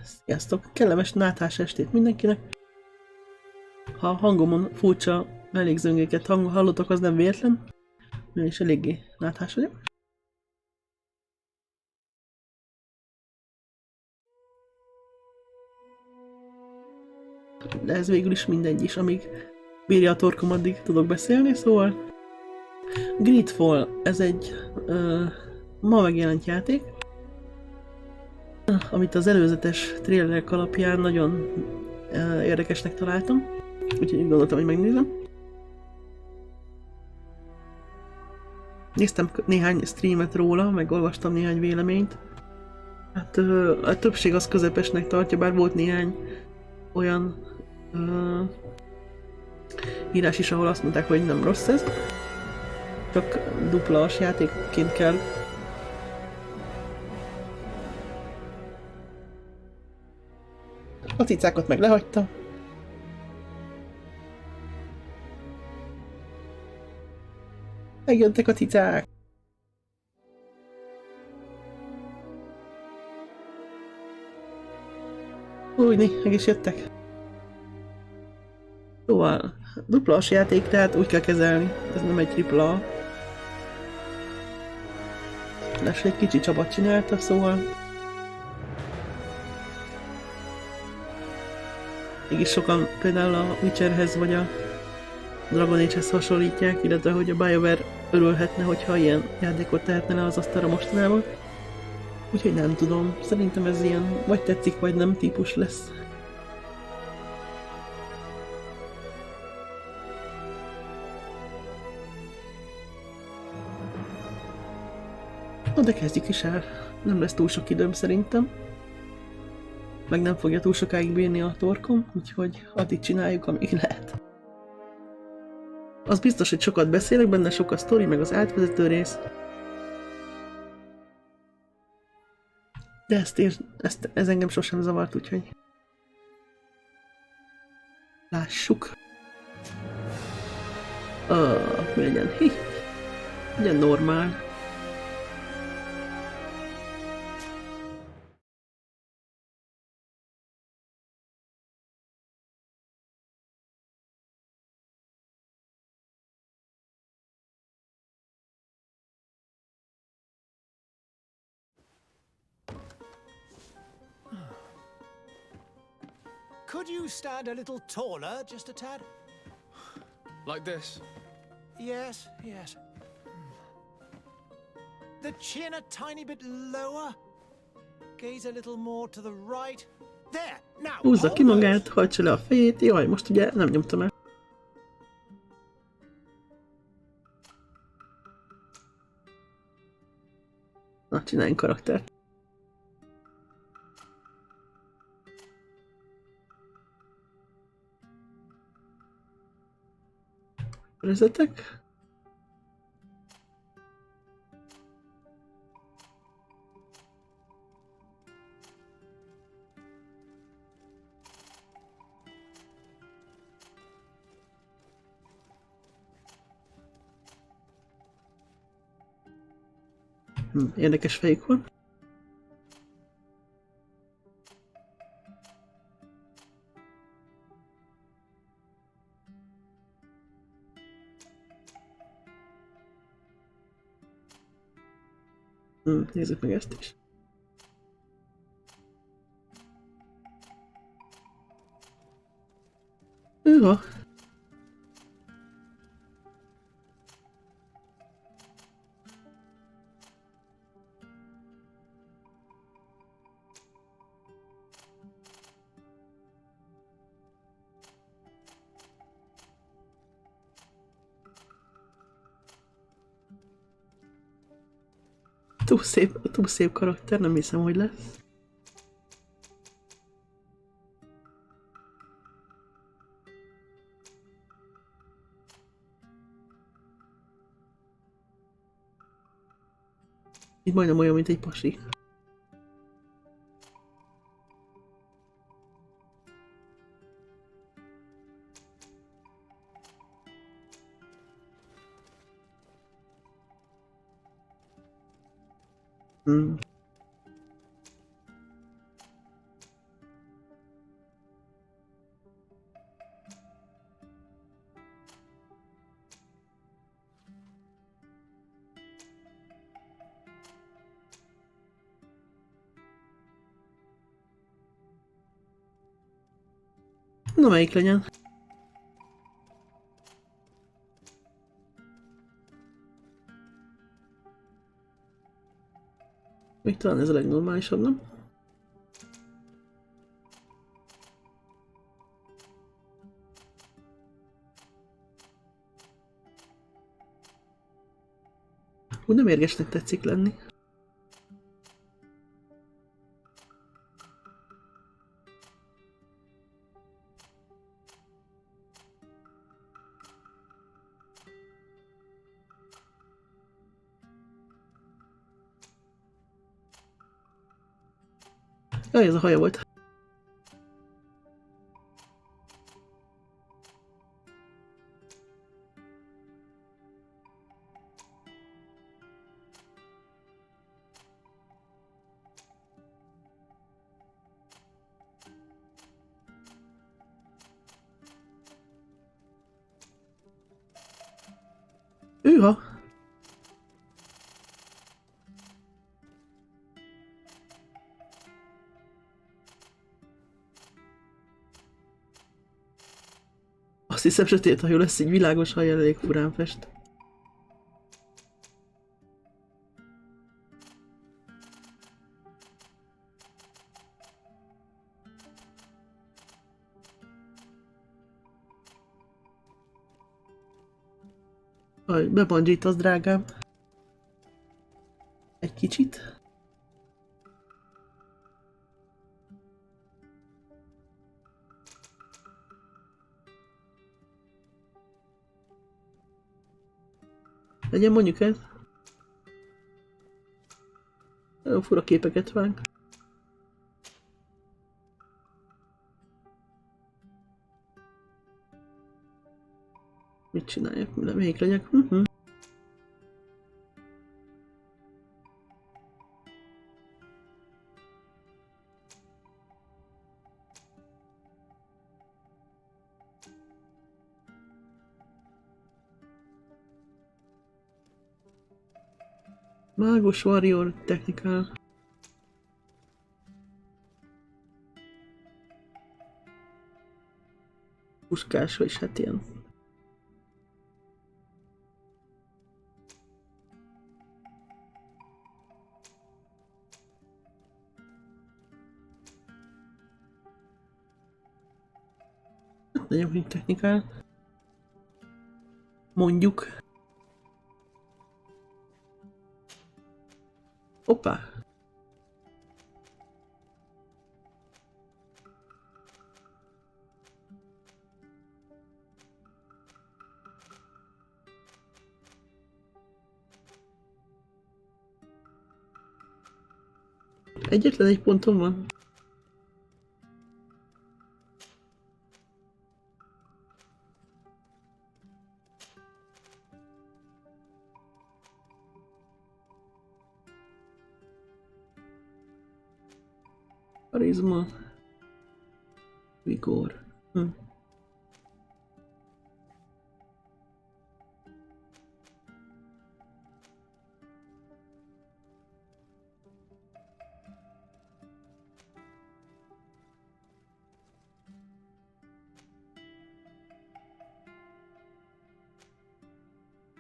Sziasztok! Kellemes náthás estét mindenkinek! Ha a hangomon furcsa mellékzöngéket hallotok, az nem véletlen, és eléggé náthás vagyok. De ez végül is mindegy is, amíg bírja a torkom, addig tudok beszélni, szóval... Gridfall, ez egy ma megjelent játék, amit az előzetes trailerek alapján nagyon érdekesnek találtam, úgyhogy gondoltam, hogy megnézem. Néztem néhány streamet róla, meg olvastam néhány véleményt. Hát a többség az közepesnek tartja, bár volt néhány olyan írás is, ahol azt mondták, hogy nem rossz ez. Csak dupla játékként kell. A cicákat meg lehagyta. Megjöttek a cicák! Újni, meg is jöttek. Szóval, dupla játék, tehát úgy kell kezelni. Ez nem egy tripla. Lesz egy kicsi csapat csinálta, szóval... Mégis sokan például a Witcherhez vagy a Dragon Age-hez hasonlítják, illetve hogy a BioWare örülhetne, hogyha ilyen játékot tehetne le az asztalra mostanában. Úgyhogy nem tudom, szerintem ez ilyen vagy tetszik, vagy nem típus lesz. Na de kezdjük is el. Nem lesz túl sok időm szerintem. Meg nem fogja túl sokáig bírni a torkom, úgyhogy addig csináljuk, amíg lehet. Az biztos, hogy sokat beszélek, benne sok a sztori, meg az átvezető rész. De ez engem sosem zavart, úgyhogy... Lássuk. Mi legyen? Legyen normál. Could you stand a little taller, just a tad? Like this? Yes, yes. The chin a tiny bit lower. Gaze a little more to the right. There, now. Húzza ki magát, hajtsa le a fejét. Jaj, most ugye nem nyomtam el. Na, csináljunk karaktert. Vezetek. Érdekes fejük van. Nézzük meg ezt is. Hűha! Túl szép karakter, nem hiszem, hogy lesz. Itt majdnem olyan, mint egy pasi. Na, melyik legyen? Még talán ez a legnormálisabb, nem? Úgy nem érgesnek tetszik lenni. Jaj, ez a haja volt. Hűha! Azt hiszem, sötét hajú lesz, egy világos haj elég furán fest. Bebandzsítasz, drágám. Egy kicsit. Legyen mondjuk ez. Nagyon fura képeket vág. Mit csináljak? Melyik legyek? Mágus warrior technikál. Puskás, vagy hát ilyen. Nagyon jó technikál. Mondjuk. Hoppá! Egyetlen egy pontom van. Karizma. Vigor.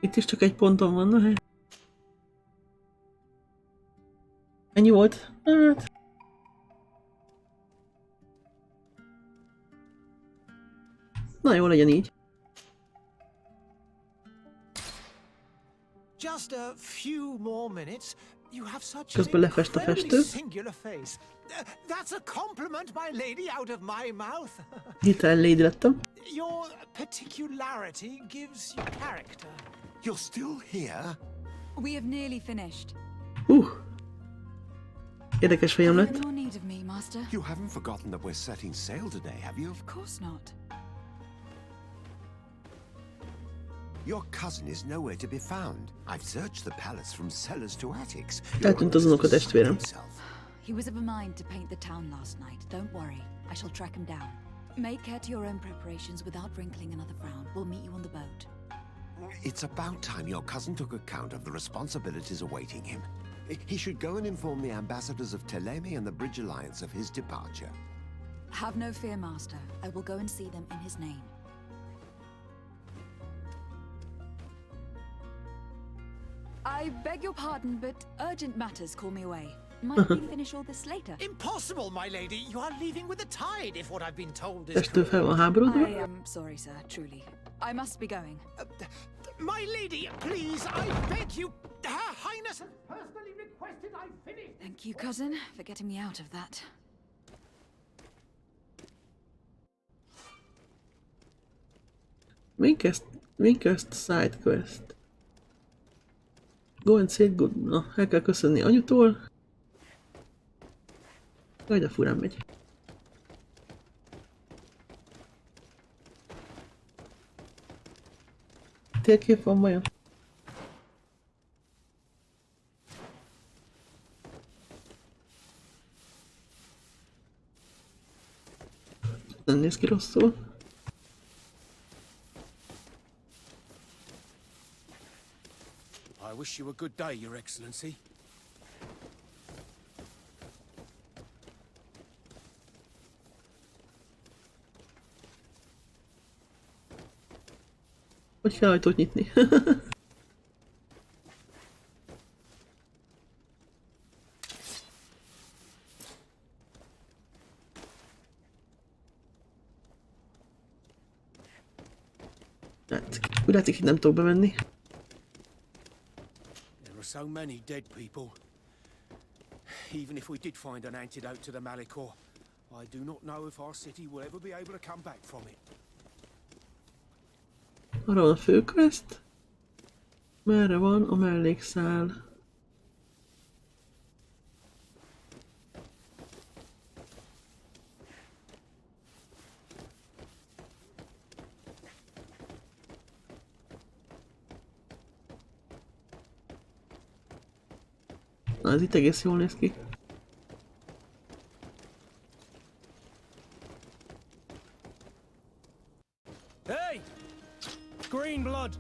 Itt is csak egy ponton van, na hát. Ennyi volt? Hát. Na jó, legyen így. Just a few more minutes. You have such Közben an lefest a incredibly festő. singular face. That's a compliment, my lady, out of my mouth. Hirtelen lady lettem. Your particularity gives you character. You're still here? We have nearly finished. Érdekes fejem Are lett. you in more need of me, Master? You haven't forgotten that we're setting sail today, have you? Of course not. Your cousin is nowhere to be found. I've searched the palace from cellars to attics. Eltűnt az unokatestvérem. He was of a mind to paint the town last night. Don't worry, I shall track him down. Make care to your own preparations without wrinkling another frown. We'll meet you on the boat. It's about time your cousin took account of the responsibilities awaiting him. He should go and inform the ambassadors of Teleme and the Bridge Alliance of his departure. Have no fear, Master. I will go and see them in his name. I beg your pardon, but urgent matters call me away. Might we finish all this later? Impossible, my lady. You are leaving with the tide, if what I've been told is Testő fel van I háborodva. am sorry, sir, truly. I must be going. My lady, please, I beg you. Her Highness has personally requested I finish. Thank you, cousin, for getting me out of that. Winkest side quest. Go and say good. Na, el kell köszönni anyutól. Jaj, de furán megy. Térkép van vajon? Nem néz ki rosszul. I wish you a good day, Your Excellency. Hogy kell ajtót nyitni? Úgy látszik, hogy nem tudok bemenni. There are so many dead people. Even if we did find an antidote to the Malicor, I do not know if our city will ever be able to come back from it. Arra van a főquest. Merre van a mellékszál? Na, ez itt egész jól néz ki. Hey! Green blood!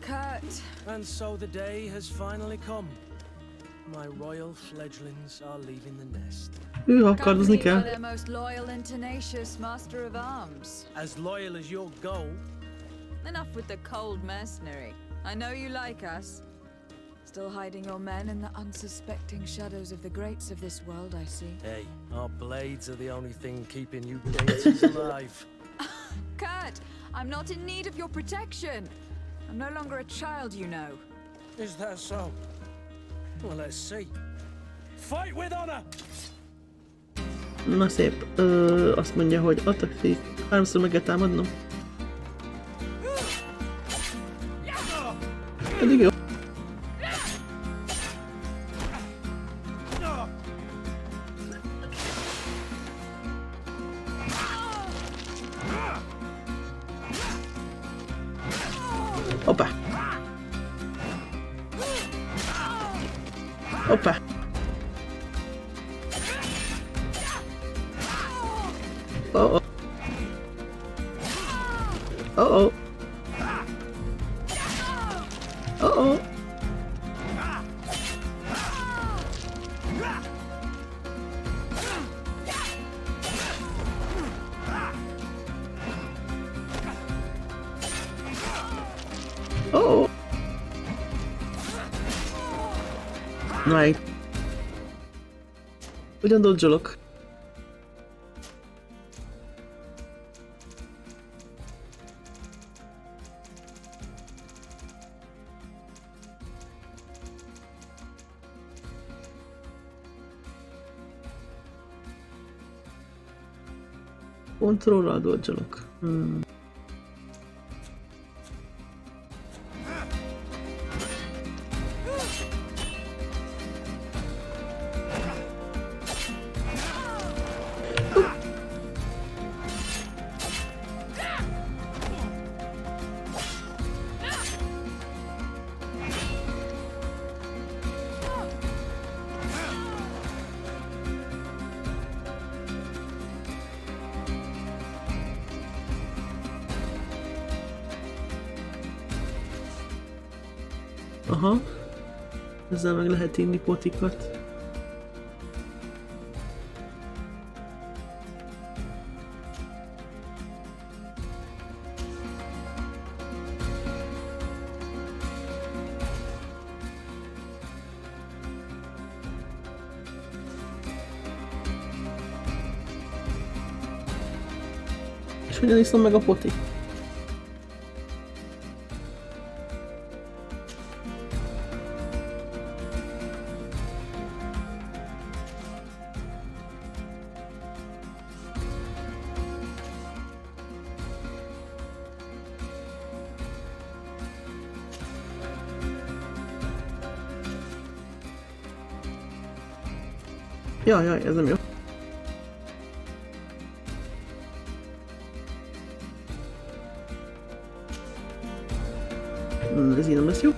Kurt, And so the day has finally come. My royal fledglings are leaving the nest. Hűha, kardozni accompanied by kell. their most loyal and tenacious master of arms. As loyal as your gold. Enough with the cold mercenary. I know you like us. Still hiding your men in the unsuspecting shadows of the greats of this world, I see. Hey, our blades are the only thing keeping you dainties alive. Kurt, I'm not in need of your protection. I'm no longer a child, you know. Is that so? Well, let's see. Fight with honor! Na szép. Azt mondja, hogy attack. Háromszor meg kell támadnom. Eddig jó. Hoppá! Hoppá! Oh oh. Oh oh. Oh oh. Oh. Right. Ugyan dodge-olok. Control-al dodge-olok. Aha. Ezzel meg lehet inni potikat. És hogyan iszom meg a poti? Jaj, ez nem jó. Ez így nem lesz jó.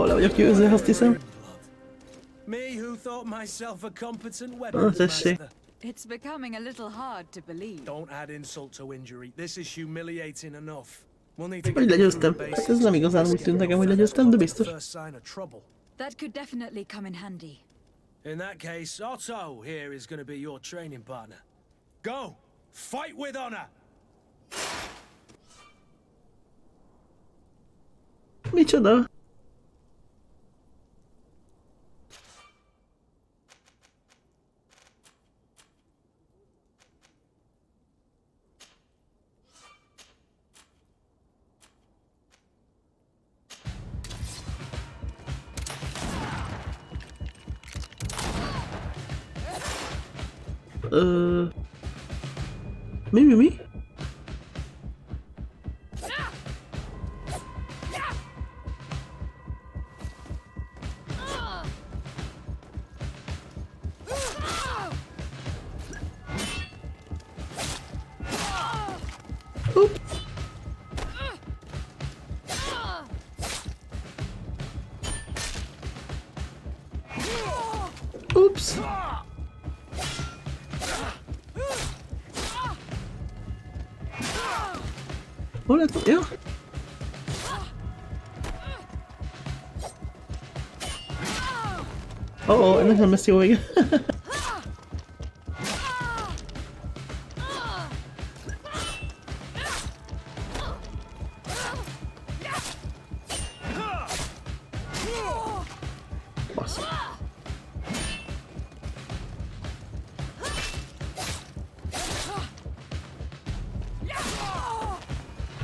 Le vagyok győzve, azt hiszem. Me who thought myself a competent weapons tessék. master. It's becoming a little hard to believe. Don't add insult to injury. This is humiliating enough. We'll need to Hogy legyőztem. Hát ez nem igazán úgy tűnt nekem, hogy legyőztem, de biztos. First sign of trouble. That could definitely come in handy. In that case, Otto here is going to be your training partner. Go! Fight with honor! Micsoda? Mi? Oops. Hol lett? Ja. Ennek nem lesz jó vége. Basz.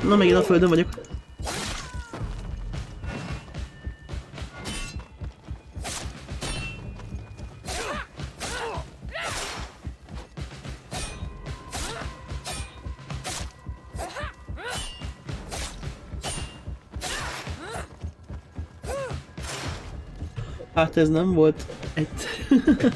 Na, megint a földön vagyok. Hát ez nem volt egyszerű.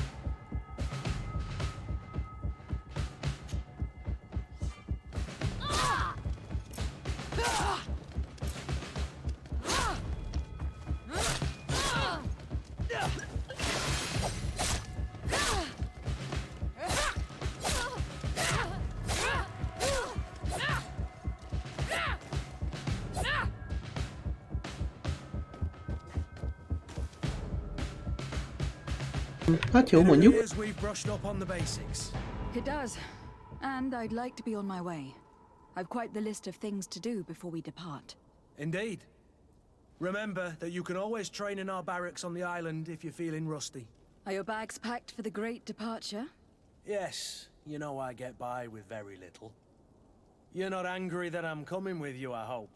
Hát jó, mondjuk. It appears we've brushed up on the basics. It does. And I'd like to be on my way. I've quite the list of things to do before we depart. Indeed. Remember that you can always train in our barracks on the island if you're feeling rusty. Are your bags packed for the great departure? Yes, you know I get by with very little. You're not angry that I'm coming with you, I hope.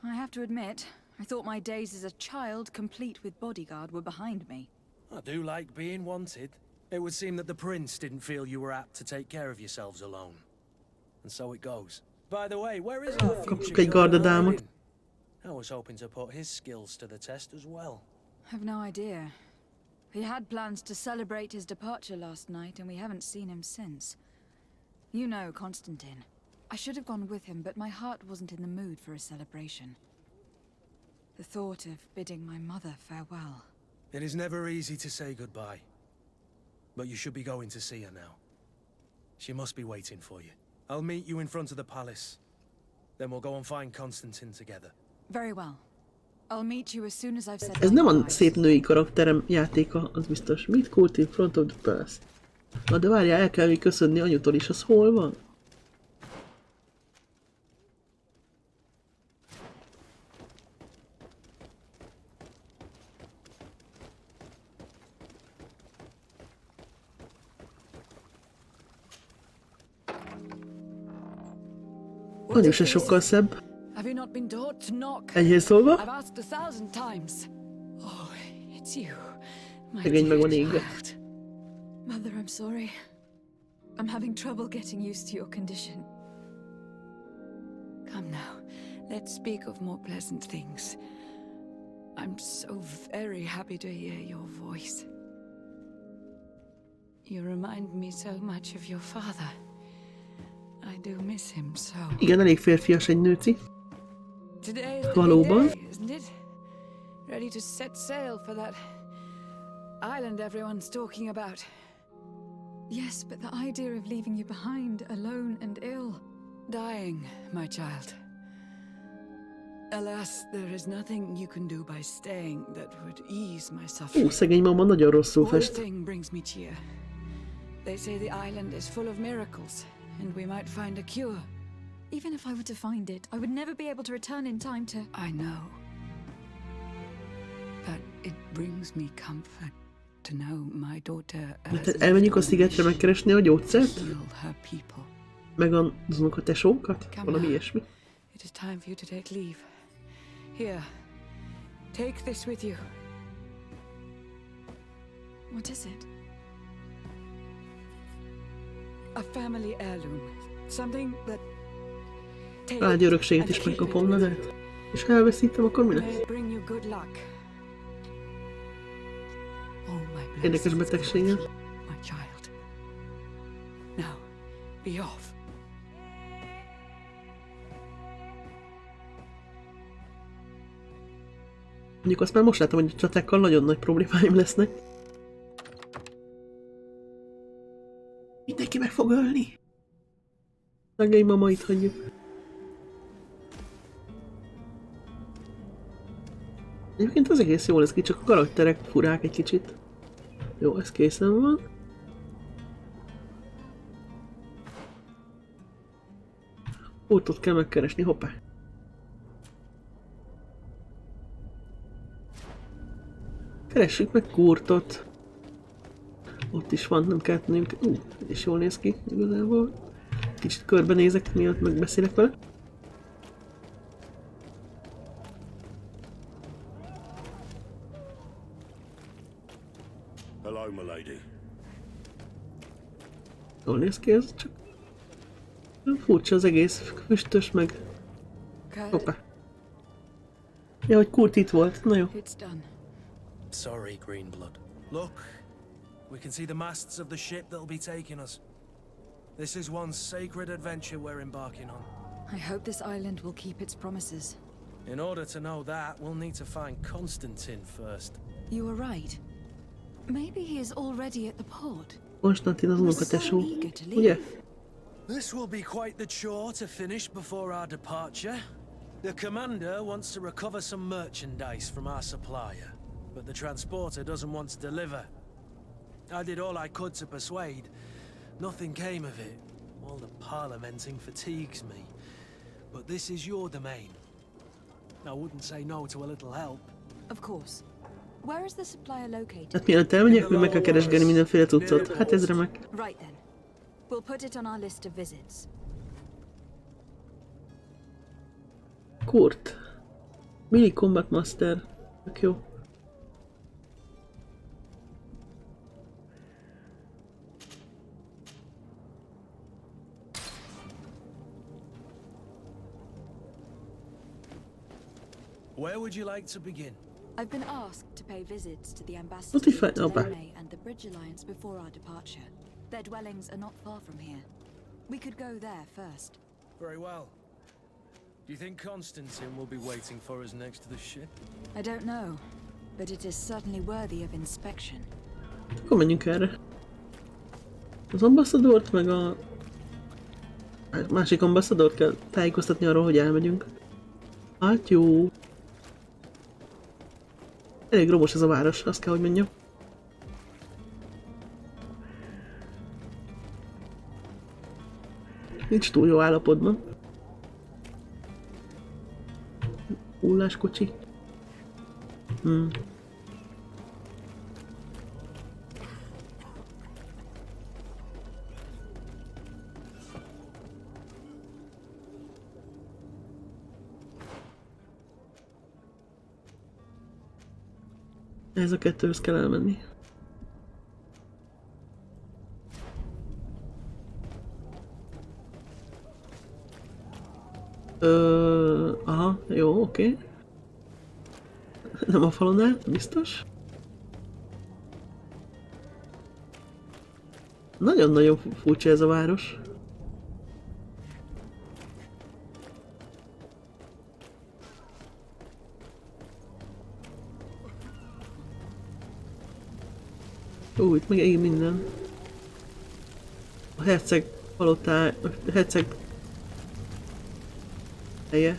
I have to admit, I thought my days as a child, complete with bodyguard, were behind me. I do like being wanted. It would seem that the prince didn't feel you were apt to take care of yourselves alone. And so it goes. By the way, where is our Kapunk future egy gardadámot. Odin? I was hoping to put his skills to the test as well. I've no idea. He had plans to celebrate his departure last night, and we haven't seen him since. You know Constantine. I should have gone with him, but my heart wasn't in the mood for a celebration. The thought of bidding my mother farewell. It is never easy to say goodbye. But you should be going to see her now. She must be waiting for you. I'll meet you in front of the palace. Then we'll go and find Constantine together. Very well. I'll meet you as soon as I've said Ez my nem a goodbyes. szép női karakterem játéka, az biztos. Meet Court in front of the palace. Na de várjál, el kell még köszönni anyutól is, az hol van? Anyu se sokkal szebb. Have you not been taught to knock? Enyhén szólva. I've asked 1,000 times. Oh, it's you, my Szegény meg dear van égve. child. Mother, I'm sorry. I'm having trouble getting used to your condition. Come now, let's speak of more pleasant things. I'm so very happy to hear your voice. You remind me so much of your father. I do miss him so. Igen, elég férfias egy nőci. Today is the Valóban. big day, isn't it? Ready to set sail for that island everyone's talking about. Yes, but the idea of leaving you behind, alone and ill. Dying, my child. Alas, there is nothing you can do by staying that would ease my suffering. Szegény mama nagyon rosszul One fest. thing brings me cheer. They say the island is full of miracles, and we might find a cure. Even if I were to find it, I would never be able to return in time to... I know. But it brings me comfort to know my daughter has Elmenjünk a szigetre megkeresni a gyógyszert? heal her people. Meg az unokatesókat? Valami ilyesmi. It is time for you to take leave. Here, take this with you. What is it? A family heirloom. Something that... Családi örökséget is megkapom, na de hát. És ha elveszítem, akkor mi May lesz? it bring you good luck. Oh, my Érdekes blessings betegsége. go with you, my child. Now, be off. Mondjuk azt már most látom, hogy a csatákkal nagyon nagy problémáim lesznek. Mindenki meg fog ölni. Szegény mama, itt hagyjuk. Egyébként az egész jól lesz ki, csak a karakterek furák egy kicsit. Jó, ez készen van. Útot kell megkeresni, hoppá. Keressük meg Kurtot. Ott is van, nem kell tennünk. És jól néz ki igazából. Kicsit körbenézek, miatt megbeszélek vele. Hello, my lady. Jól néz ki ez, csak... Furcsa az egész, füstös meg... Hoppá. Ja, hogy Kurt itt volt, na jó. It's done. Sorry, Greenblood. Look, we can see the masts of the ship that'll be taking us. This is one sacred adventure we're embarking on. I hope this island will keep its promises. In order to know that, we'll need to find Constantine first. You were right. Maybe he is already at the port. Konstantin az We're so unokatesó. eager to leave. Ugye? This will be quite the chore to finish before our departure. The commander wants to recover some merchandise from our supplier, but the transporter doesn't want to deliver. I did all I could to persuade. Nothing came of it. All the parliamenting fatigues me. But this is your domain. I wouldn't say no to a little help. Of course. Where is the supplier located? Hát mielőtt elmegyek, hogy meg kell keresgélni mindenféle cuccot. Hát ez remek. Right then. We'll put it on our list of visits. Kurt. Mini Combat Master. Tök jó. Where would you like to begin? I've been asked to pay visits to the ambassadors Notify- of oh, back. Delene and the Bridge Alliance before our departure. Their dwellings are not far from here. We could go there first. Very well. Do you think Constantine will be waiting for us next to the ship? I don't know, but it is certainly worthy of inspection. Akkor menjünk erre. Az ambasszadort, meg a másik ambasszadort kell tájékoztatni arról, hogy elmegyünk. Hát jó. Elég romos ez a város, azt kell, hogy mondjam. Nincs túl jó állapotban. Hulláskocsi. Ez a kettőhöz kell elmenni. Aha, jó, oké. Nem a falon át, biztos. Nagyon-nagyon furcsa ez a város. Itt meg ég minden. A herceg palotája, a herceg helye,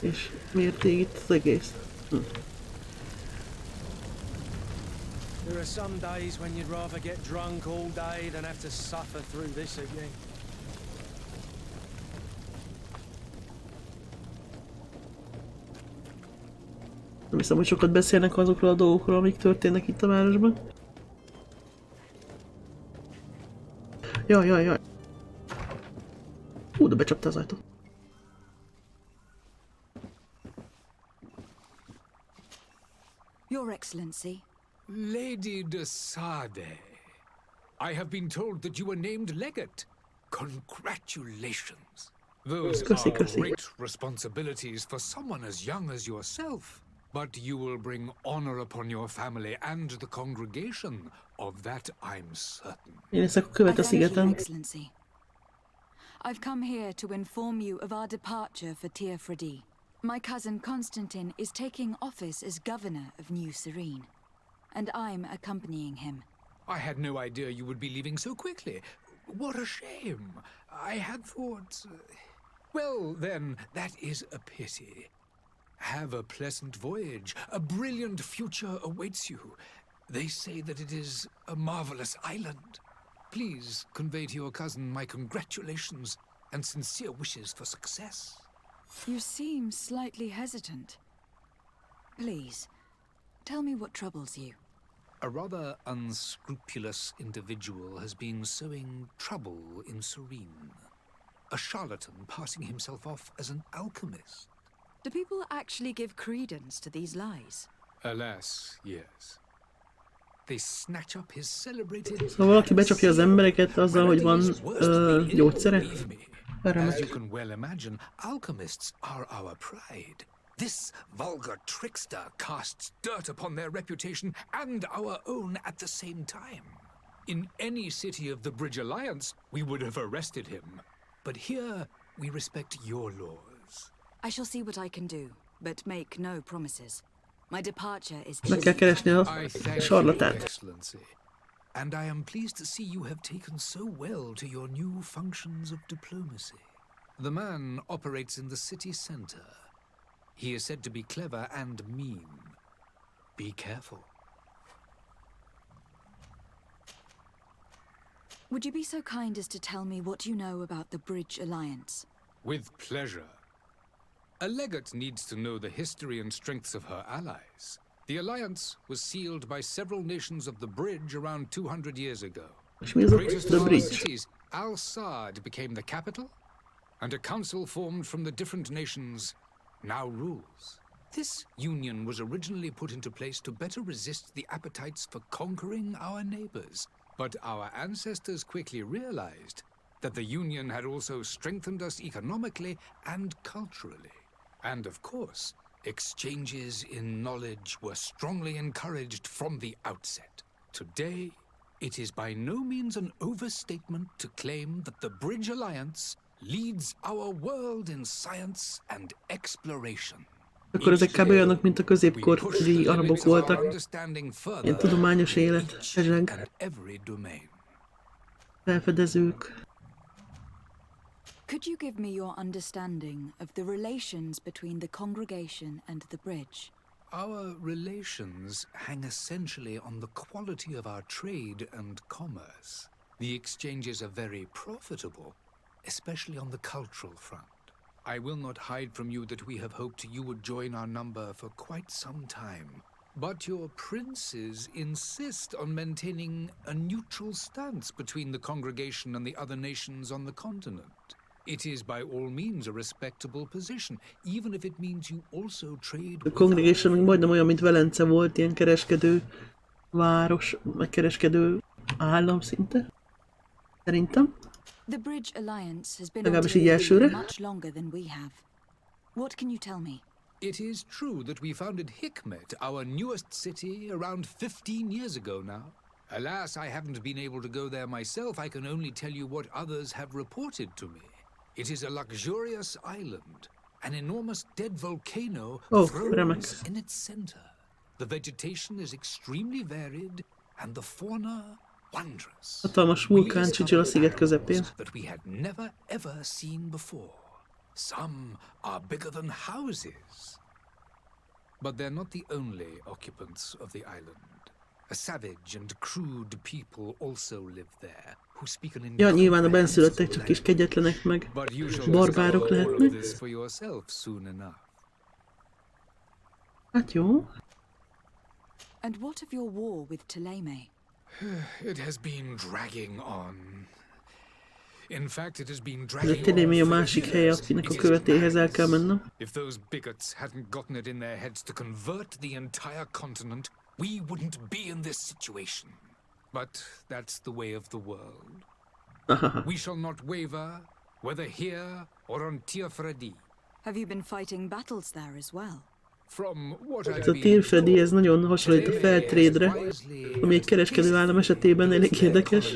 és miért ég itt az egész? There are some days when you'd rather get drunk all day than have to suffer through this again. Nem hiszem, hogy sokat beszélnek azokról a dolgokról, amik történnek itt a városban. Jaj. De becsapta az ajtót. Your Excellency, Lady de Sade, I have been told that you were named legate. Congratulations. Those Köszi, are köszi. great responsibilities for someone as young as yourself. But you will bring honor upon your family and the congregation. Of that I'm certain. Én leszek a követ a I thank you, szigeten. Excellency. I've come here to inform you of our departure for Teofredi. My cousin Constantine is taking office as governor of New Serene, and I'm accompanying him. I had no idea you would be leaving so quickly. What a shame. I had thought... Well, then, that is a pity. Have a pleasant voyage. A brilliant future awaits you. They say that it is a marvelous island. Please convey to your cousin my congratulations and sincere wishes for success. You seem slightly hesitant. Please, tell me what troubles you. A rather unscrupulous individual has been sowing trouble in Serene. A charlatan passing himself off as an alchemist. Do people actually give credence to these lies? Alas, yes. They snatch up his celebrated... Szóval valaki becsapja az embereket azzal, hogy van gyógyszere? As you can well imagine, alchemists are our pride. This vulgar trickster casts dirt upon their reputation and our own at the same time. In any city of the Bridge Alliance, we would have arrested him. But here, we respect your laws. I shall see what I can do, but make no promises. My departure is Meg kell keresni a I thank you, sarlatát. Excellency. And I am pleased to see you have taken so well to your new functions of diplomacy. The man operates in the city center. He is said to be clever and mean. Be careful. Would you be so kind as to tell me what you know about the Bridge Alliance? With pleasure. A legate needs to know the history and strengths of her allies. The alliance was sealed by several nations of the Bridge around 200 years ago. És mi ez a Greatest The of our Bridge? cities, Al-Sad became the capital, and a council formed from the different nations now rules. This union was originally put into place to better resist the appetites for conquering our neighbors. But our ancestors quickly realized that the union had also strengthened us economically and culturally. And of course, Exchanges in knowledge were strongly encouraged from the outset. Today, it is by no means an overstatement to claim that the Bridge Alliance leads our world in science and exploration. Akkor ezek kb. Olyanok, mint a középkori arabok voltak. Ilyen tudományos élet, ezseg, felfedezők. Could you give me your understanding of the relations between the congregation and the bridge? Our relations hang essentially on the quality of our trade and commerce. The exchanges are very profitable, especially on the cultural front. I will not hide from you that we have hoped you would join our number for quite some time. But your princes insist on maintaining a neutral stance between the congregation and the other nations on the continent. It is by all means a respectable position, even if it means you also trade A Congregation még majdnem olyan, mint Velence volt, ilyen kereskedő város, vagy kereskedő állam szinte. Szerintem. The Bridge Alliance has been Legalábbis így operating elsőre. much longer than we have. What can you tell me? It is true that we founded Hikmet, our newest city, around 15 years ago now. Alas, I haven't been able to go there myself. I can only tell you what others have reported to me. It is a luxurious island, an enormous dead volcano thrones in its center. The vegetation is extremely varied, and the fauna wondrous. Hatalmas vulkán csücsül a sziget közepén. That we had never ever seen before. Some are bigger than houses. But they're not the only occupants of the island. A savage and crude people also live there, who speak an Ja, nyilván a benszülöttek csak is kegyetlenek meg. Barbárok lehetnek. for yourself soon enough. Hát jó. And what of your war with Ptolemy? It has been dragging on. In fact, it has been Ez a dragging Ptolemy a on for másik hely, years. akinek a It is követéhez el kell mennem. If those bigots hadn't gotten it in their heads to convert the entire continent, we wouldn't be in this situation. But that's the way of the world. We shall not waver, whether here or on Tirfredi. Have you been fighting battles there as well? From what Ez I've a been Tirfredi, ez nagyon hasonlít a Feltrade-re, ami egy kereskedő állam esetében elég érdekes.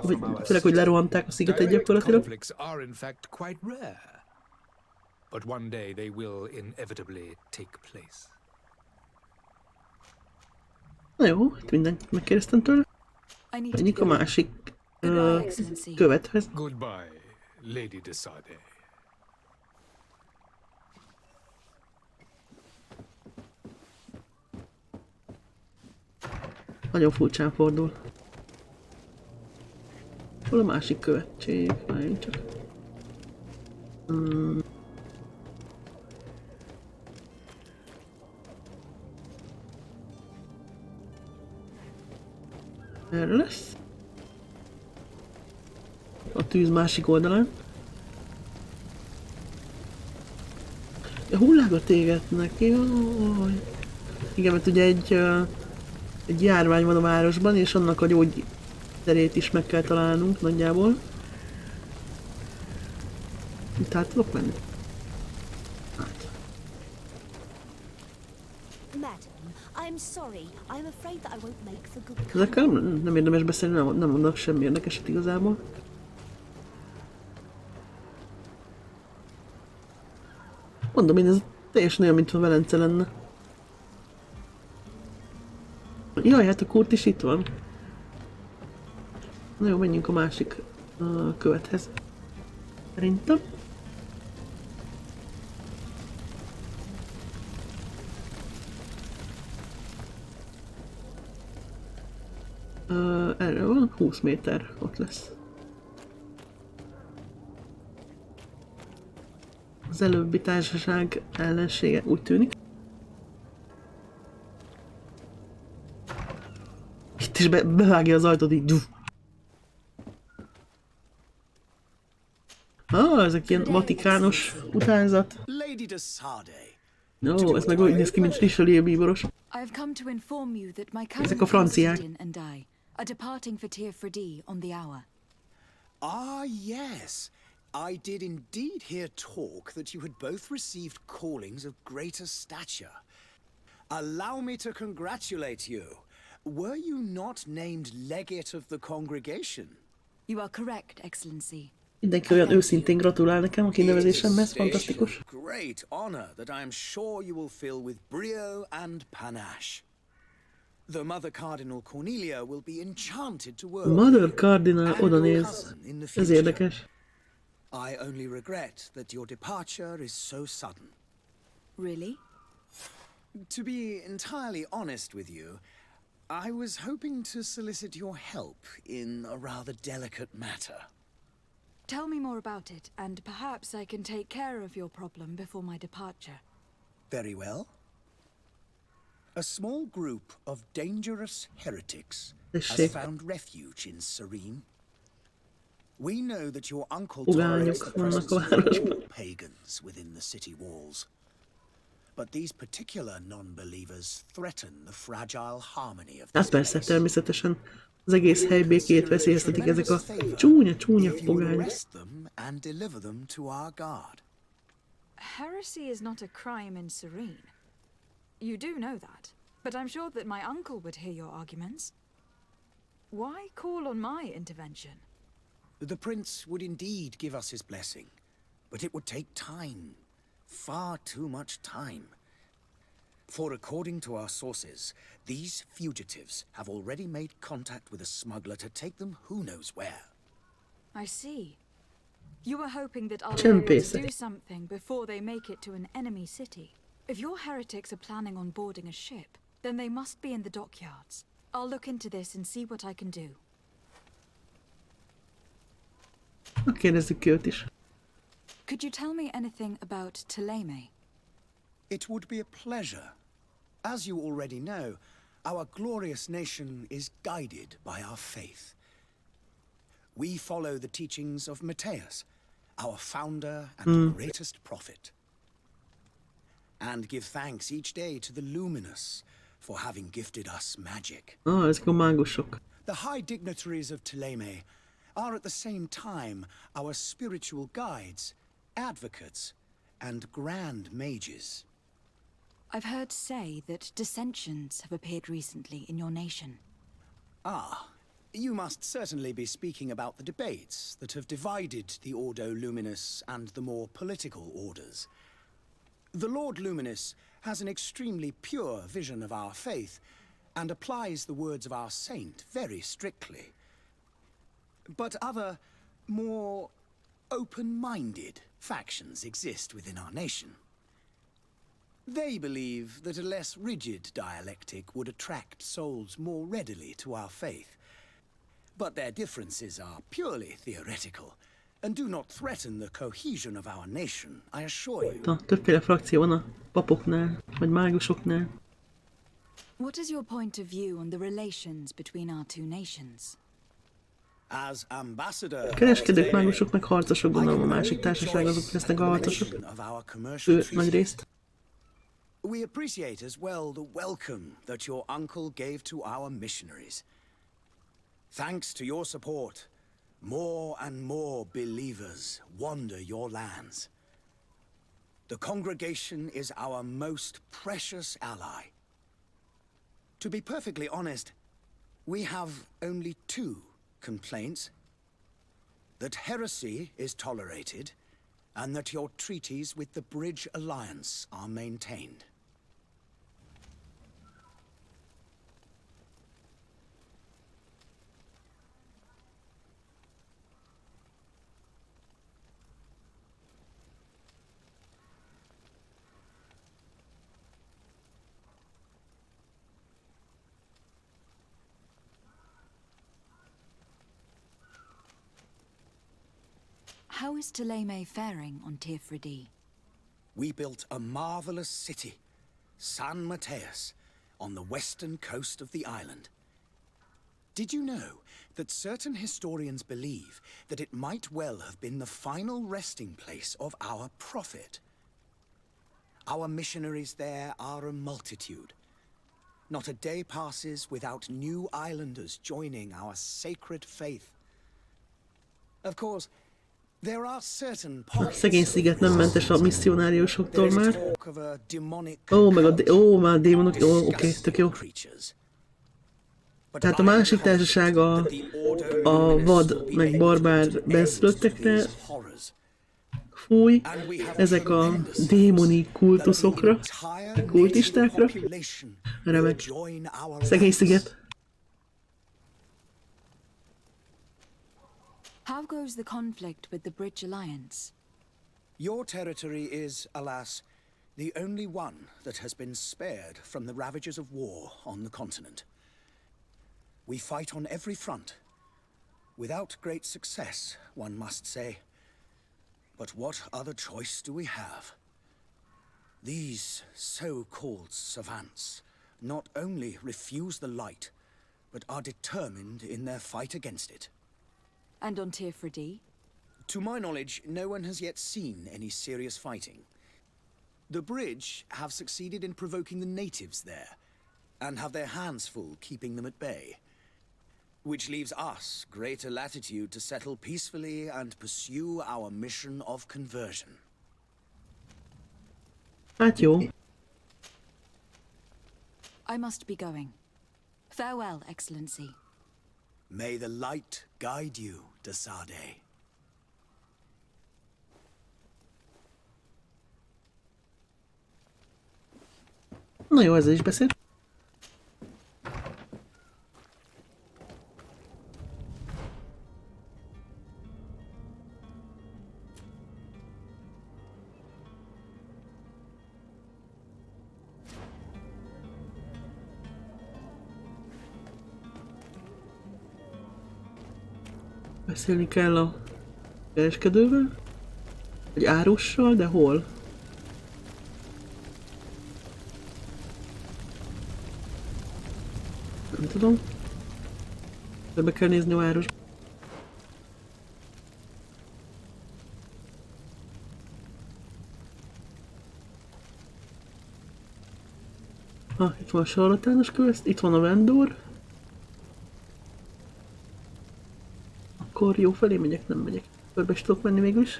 Vagy főleg, hogy lerohanták a szigetet gyakorlatilag. conflicts are in fact quite rare. But one day they will inevitably take place. Na jó, itt mindent megkérdeztem tőle. I need to Menjünk a go. másik Goodbye, Excellency. követhez. Goodbye, Lady de Sade. Nagyon furcsán fordul. Hol a másik követség? Várjunk csak. Erre lesz. A tűz másik oldalán. A hullágot égetnek, jaj. Igen, mert ugye egy járvány van a városban, és annak a gyógyszerét is meg kell találnunk nagyjából. Itt át tudok menni? Hát. Madam, I'm sorry. I'm afraid that I won't make for good company. Ezekkel nem érdemes beszélni, nem mondok semmi érdekeset igazából. Mondom én, ez teljesen olyan, mintha Velence lenne. Jaj, hát a Kurt is itt van. Na jó, menjünk a másik követhez. Szerintem. Erre van, 20 méter, ott lesz. Az előbbi társaság ellensége úgy tűnik. Itt is bevágja az ajtót így. Ezek ilyen vatikános utánzat. Lady de Sade. Jó, ez meg úgy néz ki, mint Richelieu bíboros. I've come to inform you that my Ezek cousin a franciák. Constantine and I are departing for Tirfredi on the hour. Ah, yes. I did indeed hear talk that you had both received callings of greater stature. Allow me to congratulate you. Were you not named legate of the congregation? You are correct, Excellency. Mindenki olyan őszintén gratulál nekem a kinevezésemhez, It is a fantasztikus. station of great honor that I am sure you will fill with brio and panache. The Mother Cardinal Cornelia will be enchanted to work with Mother you, Cardinal and oda your néz. cousin in the Ez future. érdekes. I only regret that your departure is so sudden. Really? To be entirely honest with you, I was hoping to solicit your help in a rather delicate matter. Tell me more about it, and perhaps I can take care of your problem before my departure. Very well. A small group of dangerous heretics has Tessék. found refuge in Serene. We know that your uncle Ugányok tolerates the vannak presence a of all városban. pagans within the city walls. But these particular non-believers threaten the fragile harmony of Hát this persze, place. természetesen. Az egész hely békét veszélyeztetik ezek a csúnya If you would pogányok. arrest them and deliver them to our guard. Heresy is not a crime in Serene. You do know that, but I'm sure that my uncle would hear your arguments. Why call on my intervention? The prince would indeed give us his blessing, but it would take time. Far too much time. For according to our sources, these fugitives have already made contact with a smuggler to take them who knows where. I see. You were hoping that I'll be able to Csempészek. do something before they make it to an enemy city. If your heretics are planning on boarding a ship, then they must be in the dockyards. I'll look into this and see what I can do. Kérdezzük ki őt is. Could you tell me anything about Thélème? It would be a pleasure. As you already know, our glorious nation is guided by our faith. We follow the teachings of Matthias, our founder and greatest prophet, and give thanks each day to the Luminous for having gifted us magic. Ezek a mágusok. The high dignitaries of Thélème are at the same time our spiritual guides, advocates, and grand mages. I've heard say that dissensions have appeared recently in your nation. Ah, you must certainly be speaking about the debates that have divided the Ordo Luminous and the more political orders. The Lord Luminous has an extremely pure vision of our faith and applies the words of our saint very strictly. But other, more open-minded factions exist within our nation. They believe that a less rigid dialectic would attract souls more readily to our faith. But their differences are purely theoretical and do not threaten the cohesion of our nation, I assure you. Többféle frakció van a papoknál, vagy mágusoknál. What is your point of view on the relations between our two nations? As ambassador, Kereskedők, mágusok, meg harcosok, gondolom a másik társaság azok lesznek a harcosok. Ő nagy részt. We appreciate as well the welcome that your uncle gave to our missionaries. Thanks to your support, more and more believers wander your lands. The congregation is our most precious ally. To be perfectly honest, we have only two complaints: that heresy is tolerated, and that your treaties with the Bridge Alliance are maintained. How is Thélème faring on Teofridi? We built a marvelous city, San Mateus, on the western coast of the island. Did you know that certain historians believe that it might well have been the final resting place of our prophet? Our missionaries there are a multitude. Not a day passes without new islanders joining our sacred faith. Of course, There are certain A pockets szegény sziget nem mentes a misszionáriusoktól There is már. talk of a demonic Ó, meg már démonok, of ó, oké, tök jó. creatures. But Tehát a I am másik társaság a vad meg barbár benszülöttekre fúj, ezek a démoni kultuszokra, kultistákra. Remek. Szegény sziget. How goes the conflict with the Bridge Alliance? Your territory is, alas, the only one that has been spared from the ravages of war on the continent. We fight on every front, without great success, one must say. But what other choice do we have? These so-called savants not only refuse the light, but are determined in their fight against it. And on Tirfredi? To my knowledge, no one has yet seen any serious fighting. The Bridge have succeeded in provoking the natives there, and have their hands full keeping them at bay. Which leaves us greater latitude to settle peacefully and pursue our mission of conversion. Hát jó. I must be going. Farewell, Excellency. May the light guide you, de Sade. Na jó, ezzel is beszél. Beszélni kell a kereskedővel? Vagy árussal, de hol? Nem tudom. De be kell nézni a város. Itt van a sarlatános quest, itt van a vendor. Akkor jó felé megyek, nem megyek. Körbe is tudok menni végül is.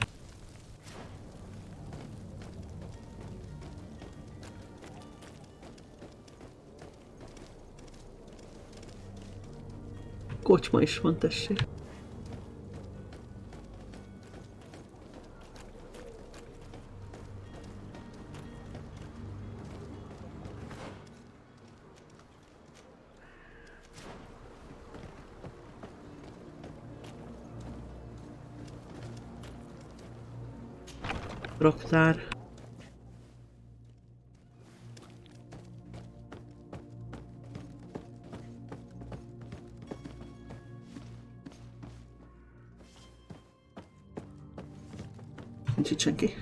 Kocsma is van, tessék. Raktár. Nincs itt senki.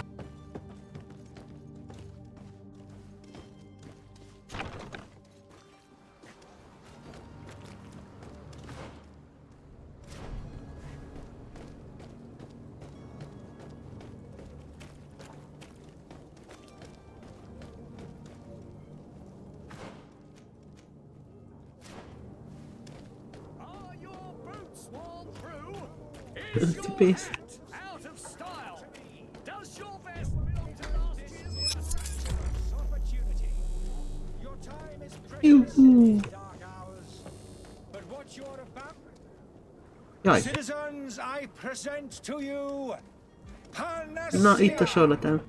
Tipész. Juhu. Jaj. Na, itt a sarlatán.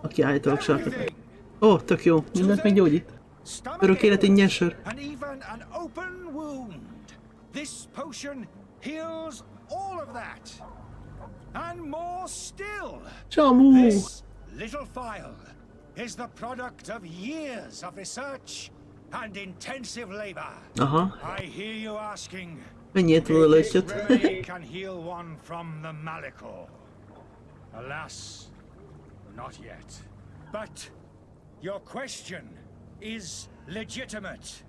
Aki állítólag sarlatán. Ó, tök jó. Mindent meggyógyít. Örök élet ingyen sör. This potion heals all of that. And more still. Csamu! This little phial is the product of years of research and intensive labor. Aha. I hear you asking, Mennyire tudod a this lötyöt? remedy can heal one from the Malicor. Alas, not yet. But your question is legitimate.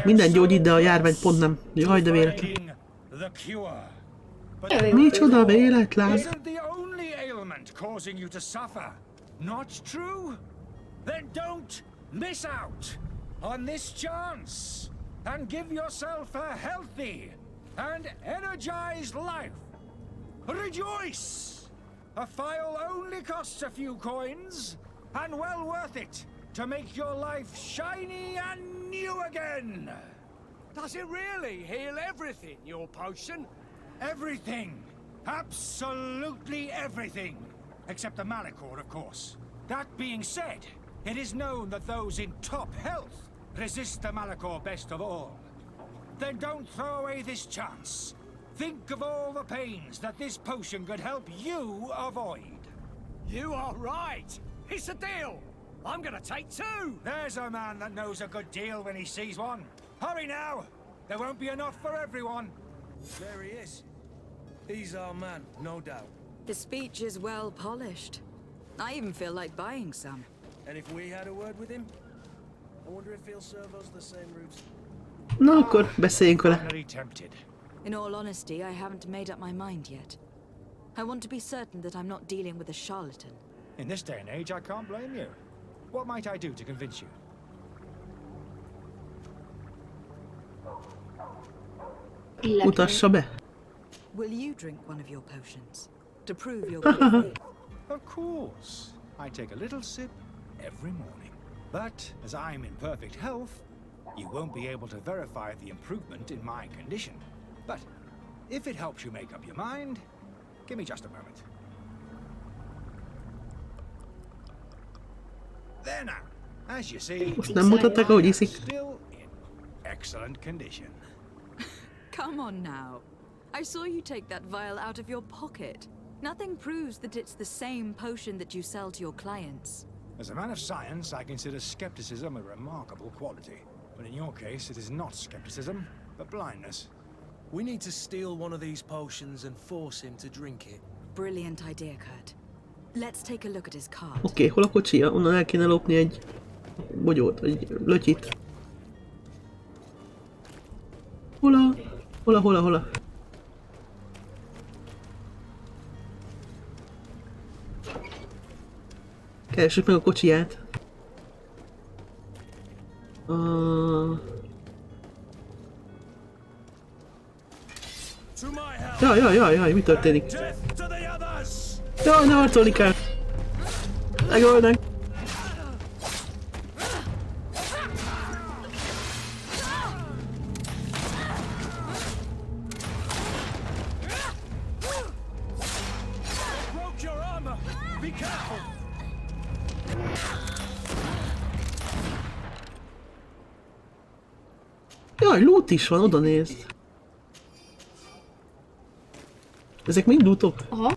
Minden gyógyít, de a járvány pont nem. Jaj, de véletlen. Micsoda véletlen! Isn't the only ailment causing you to suffer not true? Then don't miss out on this chance and give yourself a healthy and energized life. Rejoice! A file only costs a few coins, and well worth it to make your life shiny and new again. Does it really heal everything, your potion? Everything. Absolutely everything. Except the Malichor, of course. That being said, it is known that those in top health resist the Malichor best of all. Then don't throw away this chance. Think of all the pains that this potion could help you avoid. You are right. It's a deal. I'm gonna take 2. There's a man that knows a good deal when he sees one. Hurry now! There won't be enough for everyone. There he is. He's our man, no doubt. His speech is well polished. I even feel like buying some. And if we had a word with him, I wonder if he'll serve us the same routes. Na akkor beszéljünk vele. Very tempted. In all honesty, I haven't made up my mind yet. I want to be certain that I'm not dealing with a charlatan. In this day and age, I can't blame you. What might I do to convince you? Mutassa be. Will you drink one of your potions? To prove your good faith? Of course. I take a little sip every morning. But as I'm in perfect health, you won't be able to verify the improvement in my condition. But if it helps you make up your mind, give me just a moment. There now. As you see, Most nem mutatták, ahogy iszik. still in excellent condition. Come on now. I saw you take that vial out of your pocket. Nothing proves that it's the same potion that you sell to your clients. As a man of science, I consider skepticism a remarkable quality. But in your case, it is not skepticism, but blindness. We need to steal one of these potions and force him to drink it. Brilliant idea, Kurt. Let's take a look at his card. Oké, hol a kocsia? Onnan el kéne lopni egy bogyót, egy lötyit. Hol? Keressük meg a kocsiját. Jaj, mi történik? Jaj, ne harcolni kell! Megölnek! Broke your armor! Be careful! Jaj, loot is van, oda nézd! Ezek mind lootok? Aha.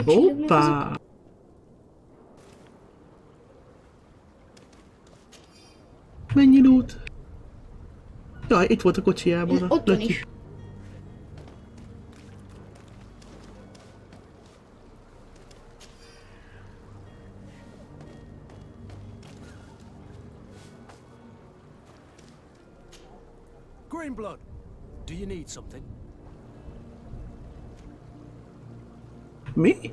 Hoppá! Mennyi loot? Jaj, itt volt a kocsijában a Ott van löty. is. Greenblood, do you need something? Mi?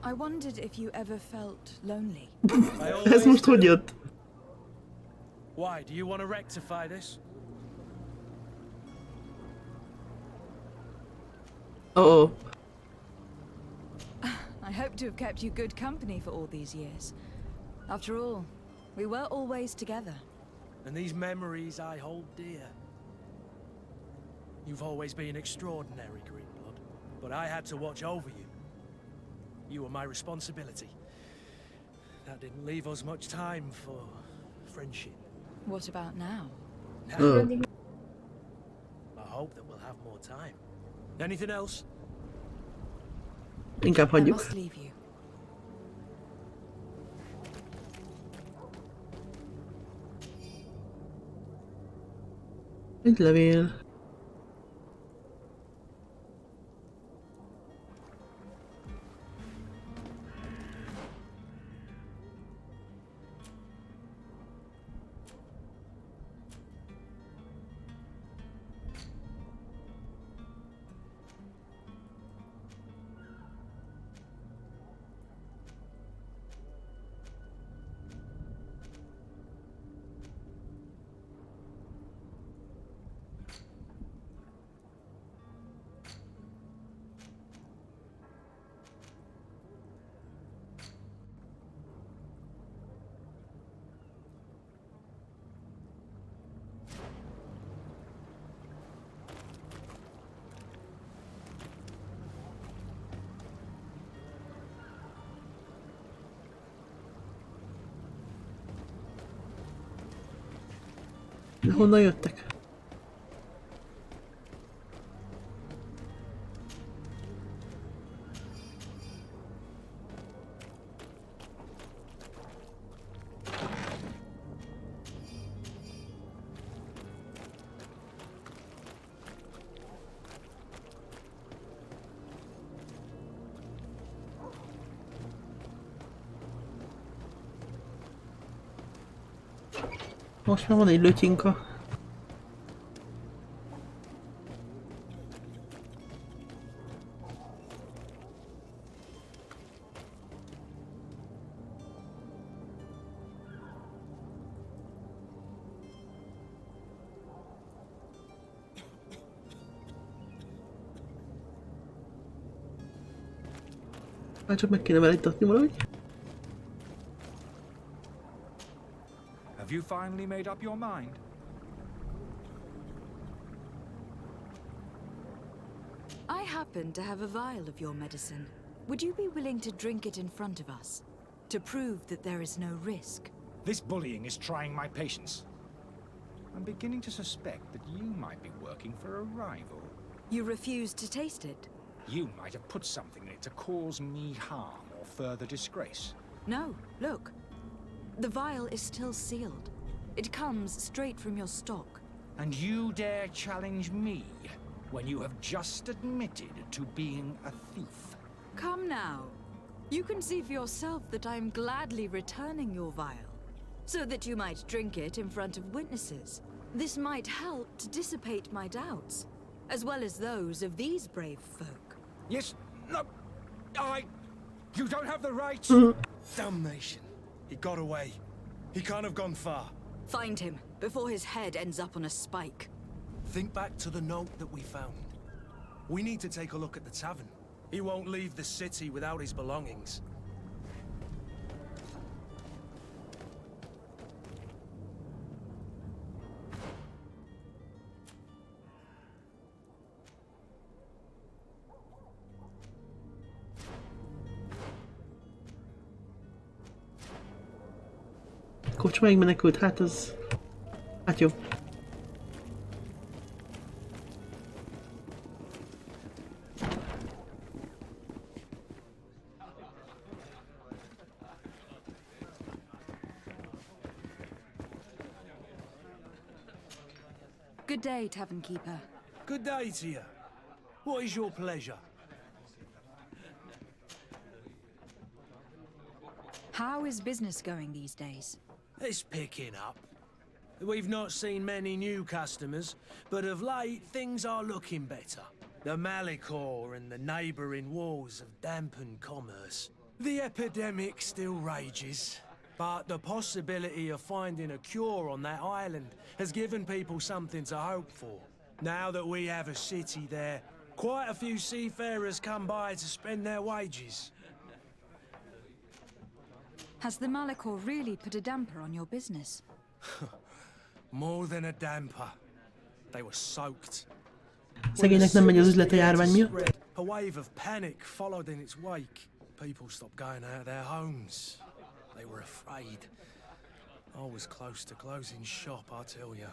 I wondered if you ever felt lonely. Ez most hogy jött? Why, do you want to rectify this? Oh. I hope to have kept you good company for all these years. After all, we were always together. And these memories I hold dear. You've always been extraordinary, Greenblood, but I had to watch over you. You were my responsibility. That didn't leave us much time for friendship. What about now? Oh. I hope that we'll have more time. Anything else? Inkább I hagyjuk. must leave you. Egy levél. De honnan jöttek? Most már van egy lötyinka. Már csak meg kéne vele itatni valahogy. Have you finally made up your mind? I happen to have a vial of your medicine. Would you be willing to drink it in front of us? To prove that there is no risk? This bullying is trying my patience. I'm beginning to suspect that you might be working for a rival. You refuse to taste it? You might have put something in it to cause me harm or further disgrace. No, look. The vial is still sealed. It comes straight from your stock. And you dare challenge me when you have just admitted to being a thief? Come now. You can see for yourself that I am gladly returning your vial, so that you might drink it in front of witnesses. This might help to dissipate my doubts, as well as those of these brave folk. Yes, no, you don't have the right. Damnation. He got away. He can't have gone far. Find him, before his head ends up on a spike. Think back to the note that we found. We need to take a look at the tavern. He won't leave the city without his belongings. Kocsmáig menekült, hát az... Hát jó. Good day, Tavern Keeper. Good day to you. What is your pleasure? How is business going these days? It's picking up. We've not seen many new customers, but of late things are looking better. The Malicor and the neighbouring wars have dampened commerce. The epidemic still rages, but the possibility of finding a cure on that island has given people something to hope for. Now that we have a city there, quite a few seafarers come by to spend their wages. Has the Malicor really put a damper on your business? More than a damper. They were soaked. Szegénynek nem megy az üzlet a járvány miatt. A wave of panic followed in its wake. People stopped going out of their homes. They were afraid. I was close to closing shop, I tell you.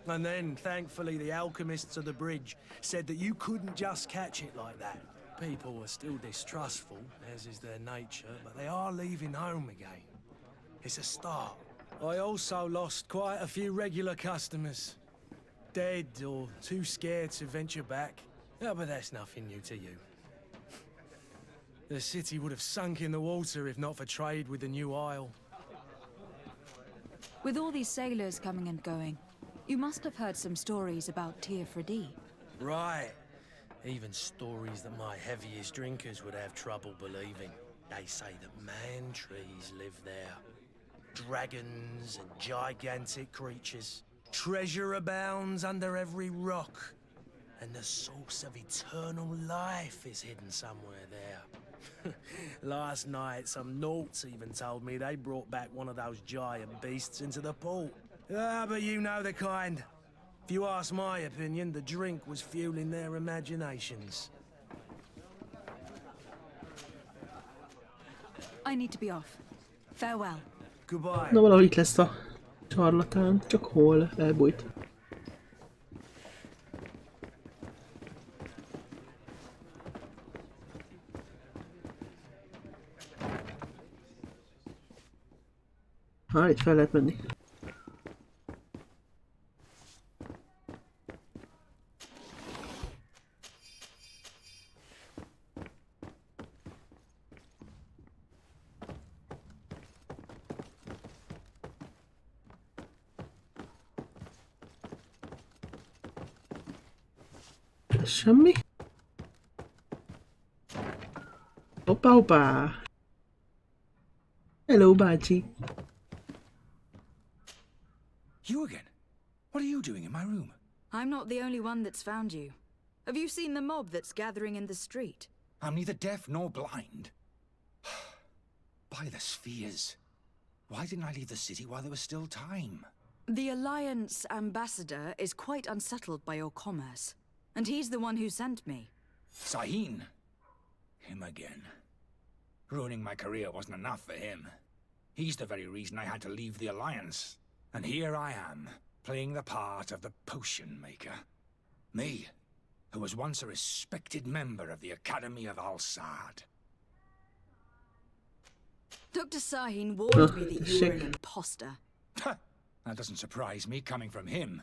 And then, thankfully, the alchemists of the bridge said that you couldn't just catch it like that. People were still distrustful, as is their nature, but they are leaving home again. It's a start. I also lost quite a few regular customers. Dead or too scared to venture back. Yeah, but that's nothing new to you. The city would have sunk in the water if not for trade with the new isle. With all these sailors coming and going, you must have heard some stories about Tir Fradee. Right. Even stories that my heaviest drinkers would have trouble believing. They say that man-trees live there. Dragons and gigantic creatures. Treasure abounds under every rock. And the source of eternal life is hidden somewhere there. Last night, some Nauts even told me they brought back one of those giant beasts into the port. Ah, but you know the kind. If you ask my opinion, the drink was fueling their imaginations. I need to be off. Farewell. Goodbye. Na valahogy itt lesz a Sarlatán, csak hol? Elbújt. Itt fel lehet menni. Semmi? Hoppá, hoppá! Hello, bácsi! You again? What are you doing in my room? I'm not the only one that's found you. Have you seen the mob that's gathering in the street? I'm neither deaf nor blind. By the spheres. Why didn't I leave the city while there was still time? The Alliance ambassador is quite unsettled by your commerce. And he's the one who sent me. Sahin. Him again. Ruining my career wasn't enough for him. He's the very reason I had to leave the Alliance. And here I am, playing the part of the potion maker. Me, who was once a respected member of the Academy of Al-Sad. Dr. Sahin warned me that you were an imposter. That doesn't surprise me, coming from him.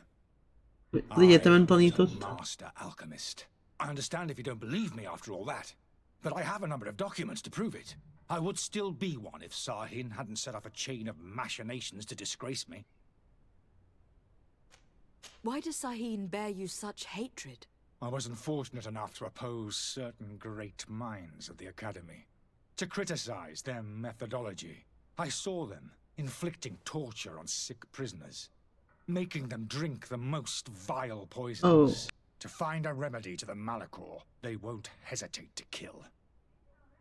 Az egyetemen tanított. I'm a master alchemist. I understand if you don't believe me after all that, but I have a number of documents to prove it. I would still be one if Sahin hadn't set off a chain of machinations to disgrace me. Why does Sahin bear you such hatred? I wasn't fortunate enough to oppose certain great minds of the Academy, to criticize their methodology. I saw them inflicting torture on sick prisoners, making them drink the most vile poisons. To find a remedy to the Malachor, they won't hesitate to kill.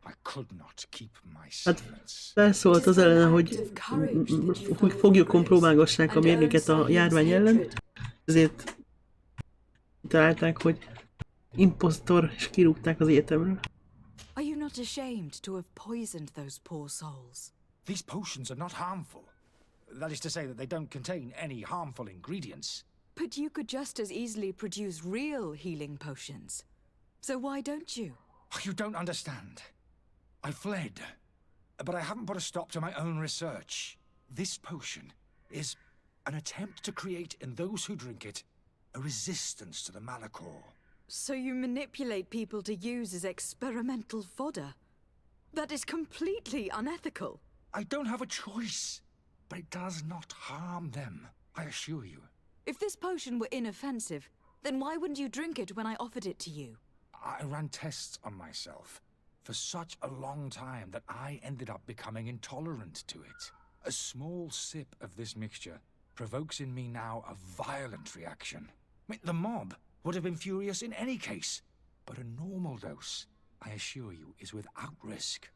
I could not keep my silence. Felszólt az ellen, hogy foglyokon próbálgassák a mérgeket a járvány ellen. Ezért találták, hogy impostor, és kirúgták az egyetemről. Are you not ashamed to have poisoned those poor souls? These potions are not harmful. That is to say that they don't contain any harmful ingredients. But you could just as easily produce real healing potions. So why don't you? You don't understand. I fled, but I haven't put a stop to my own research. This potion is an attempt to create in those who drink it a resistance to the Malachor. So you manipulate people to use as experimental fodder? That is completely unethical. I don't have a choice, but it does not harm them, I assure you. If this potion were inoffensive, then why wouldn't you drink it when I offered it to you? I ran tests on myself for such a long time that I ended up becoming intolerant to it. A small sip of this mixture provokes in me now a violent reaction. I mean, the mob would have been furious in any case, but a normal dose, I assure you, is without risk.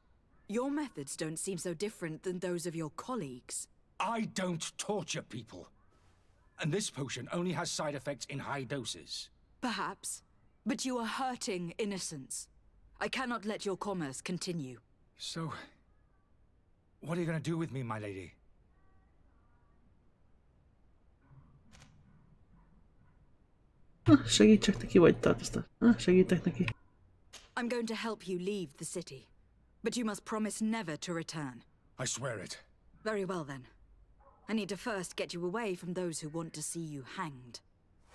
Your methods don't seem so different than those of your colleagues. I don't torture people. And this potion only has side effects in high doses. Perhaps, but you are hurting innocents. I cannot let your commerce continue. So, what are you going to do with me, my lady? Segítsek neki, vagy tartoztat? Segítek neki. I'm going to help you leave the city. But you must promise never to return. I swear it. Very well then. I need to first get you away from those who want to see you hanged.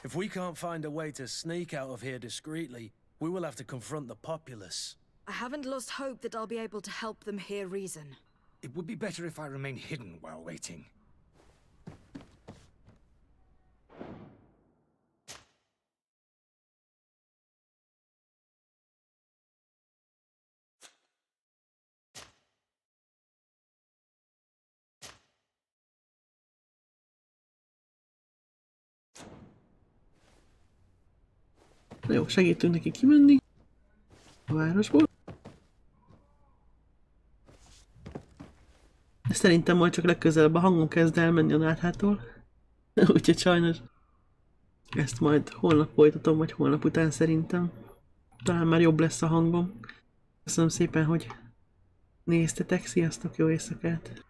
If we can't find a way to sneak out of here discreetly, we will have to confront the populace. I haven't lost hope that I'll be able to help them hear reason. It would be better if I remain hidden while waiting. Jó, segítünk neki kimenni a városból. Szerintem majd csak legközelebb a hangom kezd elmenni a náthától. Úgyhogy sajnos ezt majd holnap folytatom, vagy holnap után szerintem. Talán már jobb lesz a hangom. Köszönöm szépen, hogy néztetek, sziasztok, jó éjszakát!